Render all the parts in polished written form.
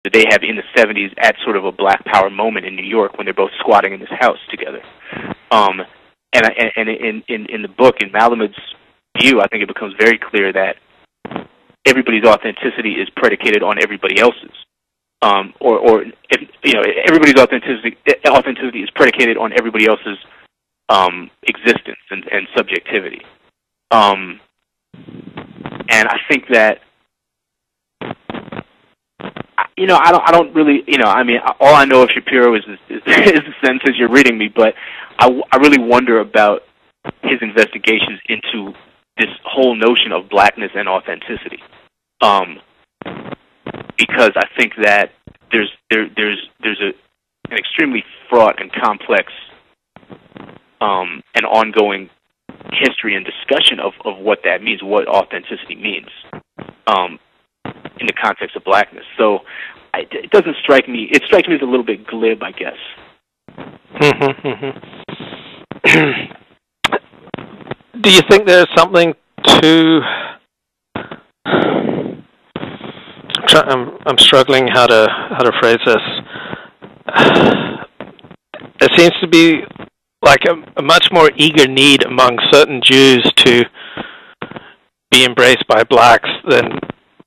that they have in the 70s at sort of a Black Power moment in New York when they're both squatting in this house together. And in the book, in Malamud's view, I think it becomes very clear that everybody's authenticity is predicated on everybody else's. Or if, everybody's authenticity is predicated on everybody else's existence and subjectivity. And I think that, I don't really, all I know of Shapiro is the sentences you're reading me, but I really wonder about his investigations into this whole notion of blackness and authenticity, because I think that there's an extremely fraught and complex and ongoing history and discussion of what that means, what authenticity means, in the context of blackness. So it doesn't strike me. It strikes me as a little bit glib, I guess. Do you think there's something to? I'm struggling how to phrase this. There seems to be like a much more eager need among certain Jews to be embraced by blacks than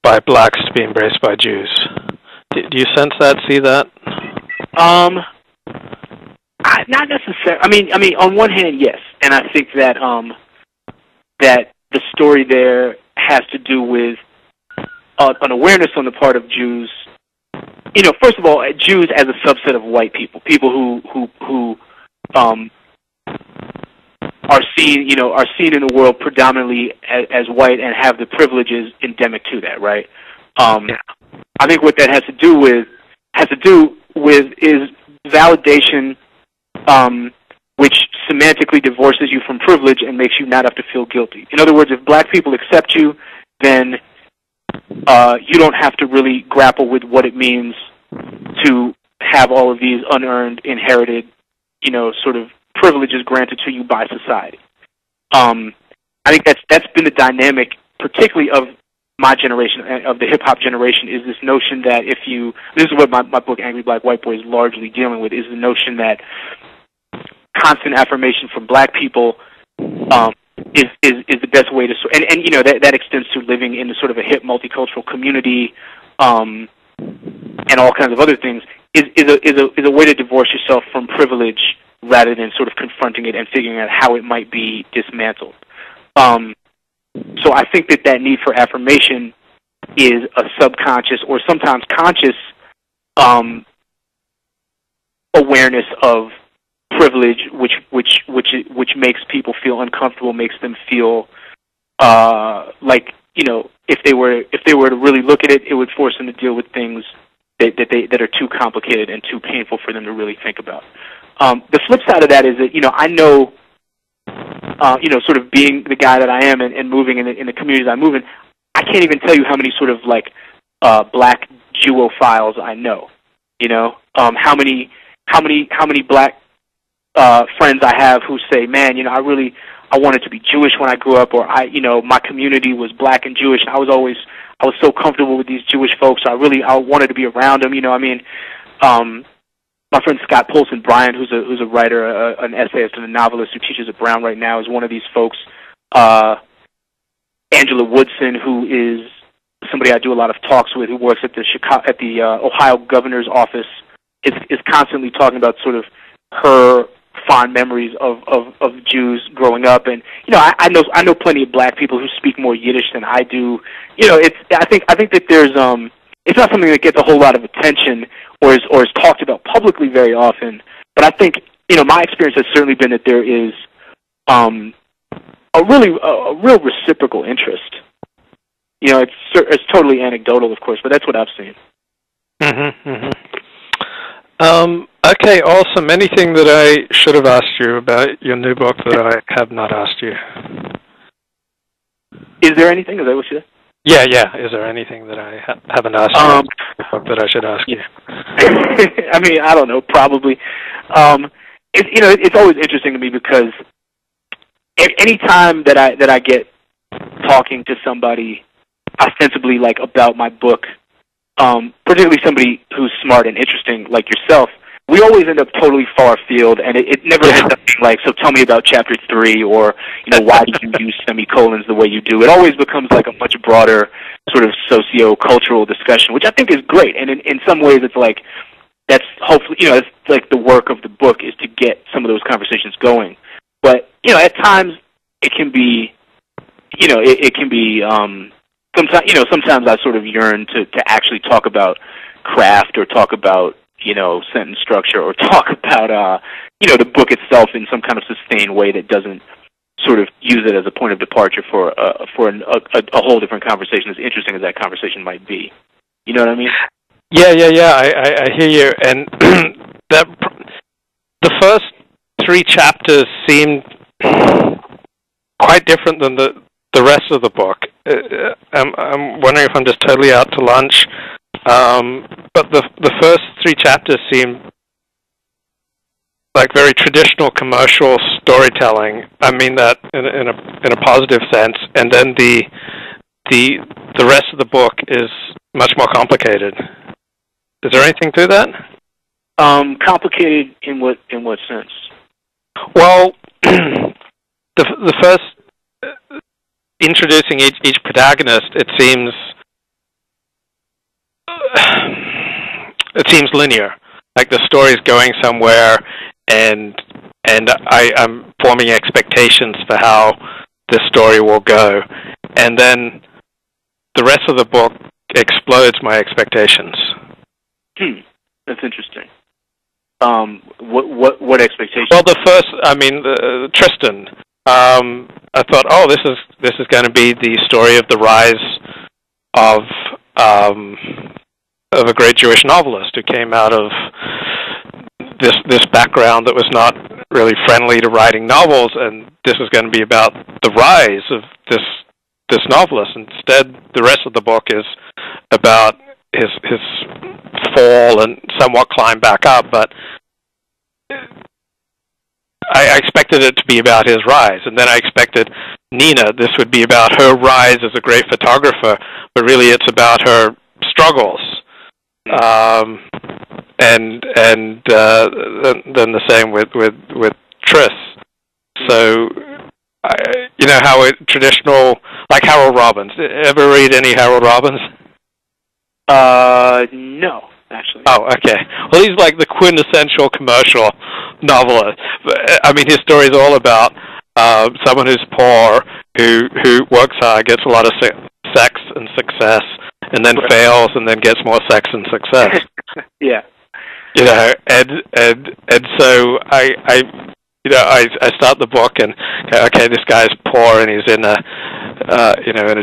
by blacks to be embraced by Jews. Do you sense that? See that? Not necessarily. I mean, on one hand, yes, and I think that that the story there has to do with an awareness on the part of Jews. First of all, Jews as a subset of white people, people who are seen in the world predominantly as white and have the privileges endemic to that, right? I think what that has to do with is validation, which semantically divorces you from privilege and makes you not have to feel guilty. In other words, if black people accept you, then you don't have to really grapple with what it means to have all of these unearned, inherited, sort of privileges granted to you by society. I think that's been the dynamic, particularly of my generation, of the hip-hop generation, is this notion that this is what my book, Angry Black White Boy, is largely dealing with, is the notion that constant affirmation from black people is the best way to, and that extends to living in sort of a hip multicultural community, and all kinds of other things, is a way to divorce yourself from privilege rather than sort of confronting it and figuring out how it might be dismantled. So I think that need for affirmation is a subconscious or sometimes conscious awareness of privilege, which makes people feel uncomfortable, makes them feel like if they were to really look at it, it would force them to deal with things that are too complicated and too painful for them to really think about. The flip side of that is that I know. Sort of being the guy that I am and moving in the communities I move in, I can't even tell you how many sort of like black Jewophiles I know. How many black friends I have who say, man, I wanted to be Jewish when I grew up, or my community was black and Jewish. I was so comfortable with these Jewish folks. I wanted to be around them. My friend Scott Polson Bryant, who's a writer, an essayist and a novelist who teaches at Brown right now, is one of these folks. Angela Woodson, who is somebody I do a lot of talks with, who works at the Ohio governor's office, is constantly talking about sort of her fond memories of Jews growing up. And I know plenty of black people who speak more Yiddish than I do. I think that there's it's not something that gets a whole lot of attention or is talked about publicly very often. But I think, my experience has certainly been that there is a real reciprocal interest. It's totally anecdotal, of course, but that's what I've seen. Okay, awesome. Anything that I should have asked you about your new book that I have not asked you? Is there anything? Is that what you said? Yeah. Is there anything that I haven't asked you that I should ask you? I mean, I don't know. Probably. It's always interesting to me because any time that I get talking to somebody ostensibly like about my book, particularly somebody smart and interesting like yourself, we always end up totally far afield, and it never ends up being like, so tell me about chapter 3, or, why do you use semicolons the way you do? It always becomes like a much broader sort of socio-cultural discussion, which I think is great. And in some ways, it's like, that's hopefully, it's like the work of the book is to get some of those conversations going. But, at times, it can be, it can be, sometimes I sort of yearn to actually talk about craft, or talk about, sentence structure, or talk about, the book itself in some kind of sustained way that doesn't sort of use it as a point of departure for a whole different conversation, as interesting as that conversation might be. You know what I mean? Yeah. I hear you. And the first 3 chapters seemed quite different than the rest of the book. I'm wondering if I'm just totally out to lunch. But the first 3 chapters seem like very traditional commercial storytelling. I mean that in a positive sense. And then the rest of the book is much more complicated. Is there anything to that? Complicated in what sense? Well, the first introducing each protagonist, it seems linear. Like the story's going somewhere, and I'm forming expectations for how the story will go, and then the rest of the book explodes my expectations. That's interesting. What expectations? Well, the first, Tristan. I thought, this is going to be the story of the rise of a great Jewish novelist who came out of this background that was not really friendly to writing novels, and this is going to be about the rise of this novelist. Instead, the rest of the book is about his fall and somewhat climb back up, but I expected it to be about his rise, and then I expected Nina, this would be about her rise as a great photographer, but really it's about her struggles. And then the same with Tris. So, how traditional, like Harold Robbins. Ever read any Harold Robbins? No, actually. Oh, okay. Well, he's like the quintessential commercial novelist. I mean, his story is all about someone who's poor, who works hard, gets a lot of sex and success, and then fails, and then gets more sex and success. Yeah. And so I start the book and okay, this guy's poor and he's in a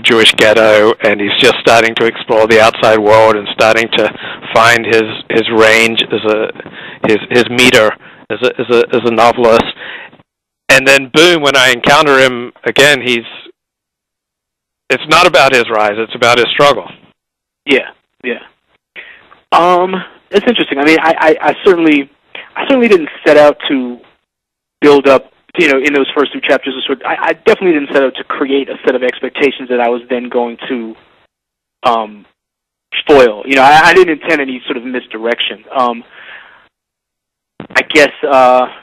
Jewish ghetto, and he's just starting to explore the outside world and starting to find his range his meter as a novelist. And then boom, when I encounter him again, it's not about his rise, it's about his struggle. Yeah. It's interesting. I mean, I certainly didn't set out to build up, in those first 2 chapters. I definitely didn't set out to create a set of expectations that I was then going to foil. I didn't intend any sort of misdirection. I guess I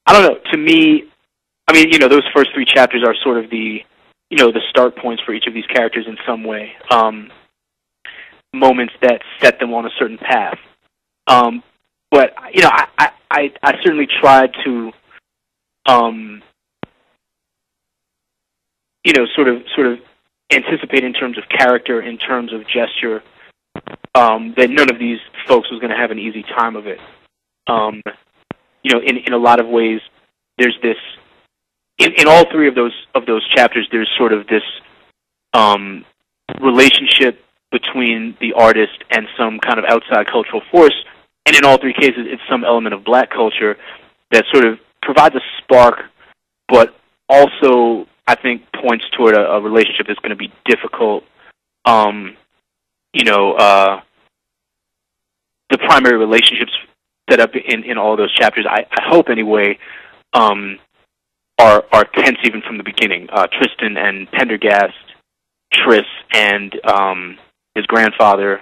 don't know. To me, I mean, those first 3 chapters are sort of the start points for each of these characters in some way. Moments that set them on a certain path. But I certainly tried to sort of anticipate in terms of character, in terms of gesture, that none of these folks was going to have an easy time of it. In a lot of ways, there's this in all 3 of those chapters. There's sort of this relationship between the artist and some kind of outside cultural force, and in all 3 cases, it's some element of black culture that sort of provides a spark, but also, I think, points toward a relationship that's going to be difficult. The primary relationships set up in all of those chapters, I hope anyway, are tense even from the beginning. Tristan and Pendergast, Tris and his grandfather,